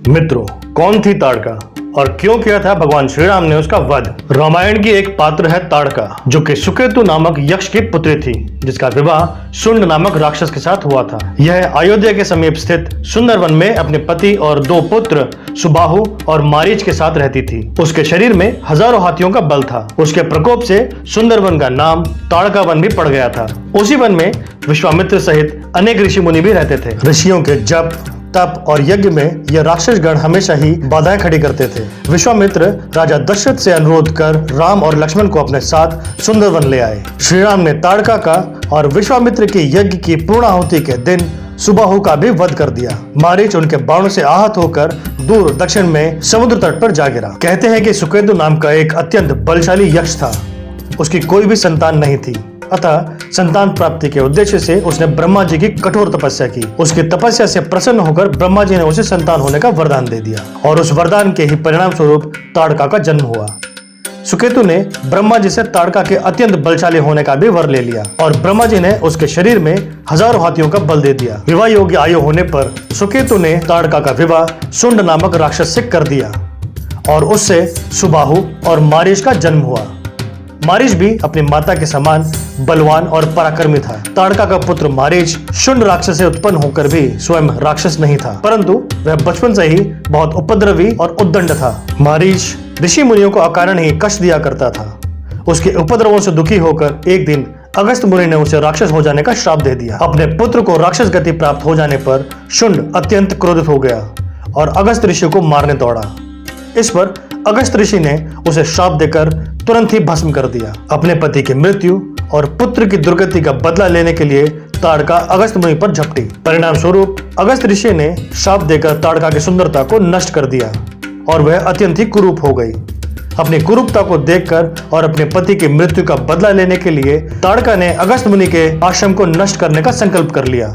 मित्रों, कौन थी ताड़का और क्यों किया था भगवान श्री राम ने उसका वध? रामायण की एक पात्र है ताड़का, जो कि सुकेतु नामक यक्ष की पुत्री थी, जिसका विवाह शुंड नामक राक्षस के साथ हुआ था। यह अयोध्या के समीप स्थित सुंदरवन में अपने पति और 2 पुत्र सुबाहु और मारीच के साथ रहती थी। उसके शरीर में हजारों हाथियों का बल था। उसके प्रकोप से सुंदरवन का नाम ताड़का वन भी पड़ गया था। उसी वन में विश्वामित्र सहित अनेक ऋषि मुनि भी रहते थे। ऋषियों के जप, तप और यज्ञ में यह राक्षस गण हमेशा ही बाधाएं खड़ी करते थे। विश्वामित्र राजा दशरथ से अनुरोध कर राम और लक्ष्मण को अपने साथ सुंदरवन ले आए। श्री राम ने ताड़का का और विश्वामित्र के यज्ञ की पूर्णाहुति के दिन सुबाहु का भी वध कर दिया। मारीच उनके बाणों से आहत होकर दूर दक्षिण में समुद्र तट पर जा गिरा। कहते हैं कि सुकेतु नाम का एक अत्यंत बलशाली यक्ष था। उसकी कोई भी संतान नहीं थी, अतः संतान प्राप्ति के उद्देश्य से उसने ब्रह्मा जी की कठोर तपस्या की। उसकी तपस्या से प्रसन्न होकर ब्रह्मा जी ने उसे संतान होने का वरदान दे दिया और उस वरदान के ही परिणाम स्वरूप ताड़का का जन्म हुआ। सुकेतु ने ब्रह्मा जी से ताड़का के अत्यंत बलशाली होने का भी वर ले लिया और ब्रह्मा जी ने उसके शरीर में हजारों हाथियों का बल दे दिया। विवाह योग्य आयु होने पर सुकेतु ने ताड़का का विवाह शुंड नामक राक्षस से कर दिया और उससे सुबाहु और मारीच का जन्म हुआ। मारीच भी अपनी माता के समान बलवान और पराक्रमी था। ताड़का का पुत्र मारीच शुंड राक्षस से उत्पन्न होकर भी स्वयं राक्षस नहीं था, परंतु वह बचपन से ही बहुत उपद्रवी और उद्दंड था। मारीच ऋषि मुनियों को अकारण ही कष्ट दिया करता था। उसके उपद्रवों से दुखी होकर एक दिन अगस्त मुनि ने उसे राक्षस हो जाने का श्राप दे दिया। अपने पुत्र को राक्षस गति प्राप्त हो जाने पर शुंड अत्यंत क्रोधित हो गया और अगस्त ऋषि को मारने दौड़ा। इस पर अगस्त ऋषि ने उसे श्राप देकर तुरंत ही भस्म कर दिया। अपने पति की मृत्यु और पुत्र की दुर्गति का बदला लेने के लिए ताड़का अगस्त मुनि पर झपटी। परिणाम स्वरूप अगस्त ऋषि ने श्राप देकर ताड़का की सुंदरता को नष्ट कर दिया और वह अत्यंत ही कुरूप हो गई। अपनी कुरूपता को देखकर और अपने पति की मृत्यु का बदला लेने के लिए ताड़का ने अगस्त मुनि के आश्रम को नष्ट करने का संकल्प कर लिया।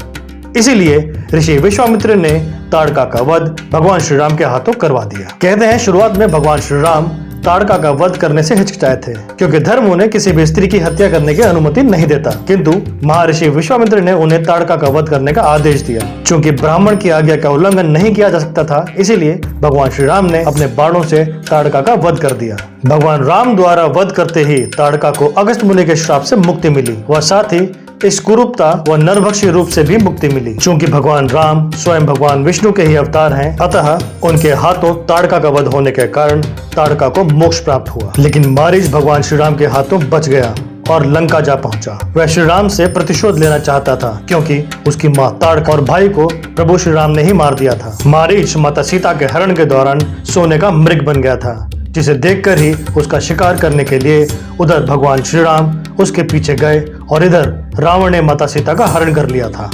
इसीलिए ऋषि विश्वामित्र ने ताड़का का वध भगवान श्री राम के हाथों करवा दिया। कहते हैं शुरुआत में भगवान श्री राम ताड़का का वध करने से हिचकिचाए थे, क्योंकि धर्म उन्हें किसी भी स्त्री की हत्या करने की अनुमति नहीं देता। किंतु महर्षि विश्वामित्र ने उन्हें ताड़का का वध करने का आदेश दिया। चूंकि ब्राह्मण की आज्ञा का उल्लंघन नहीं किया जा सकता था, इसीलिए भगवान श्री राम ने अपने बाणों से ताड़का का वध कर दिया। भगवान राम द्वारा वध करते ही ताड़का को अगस्त मुनि के श्राप से मुक्ति मिली व साथ ही इस कुरूपता व नरभक्षी रूप से भी मुक्ति मिली। चूंकि भगवान राम स्वयं भगवान विष्णु के ही अवतार हैं, अतः उनके हाथों ताड़का का वध होने के कारण ताड़का को मोक्ष प्राप्त हुआ। लेकिन मारीच भगवान श्री राम के हाथों बच गया और लंका जा पहुंचा। वह श्री राम से प्रतिशोध लेना चाहता था, क्योंकि उसकी मां ताड़का और भाई को प्रभु श्री राम ने ही मार दिया था। मारीच माता सीता के हरण के दौरान सोने का मृग बन गया था, जिसे देखकर ही उसका शिकार करने के लिए उधर भगवान श्री राम उसके पीछे गए और इधर रावण ने माता सीता का हरण कर लिया था।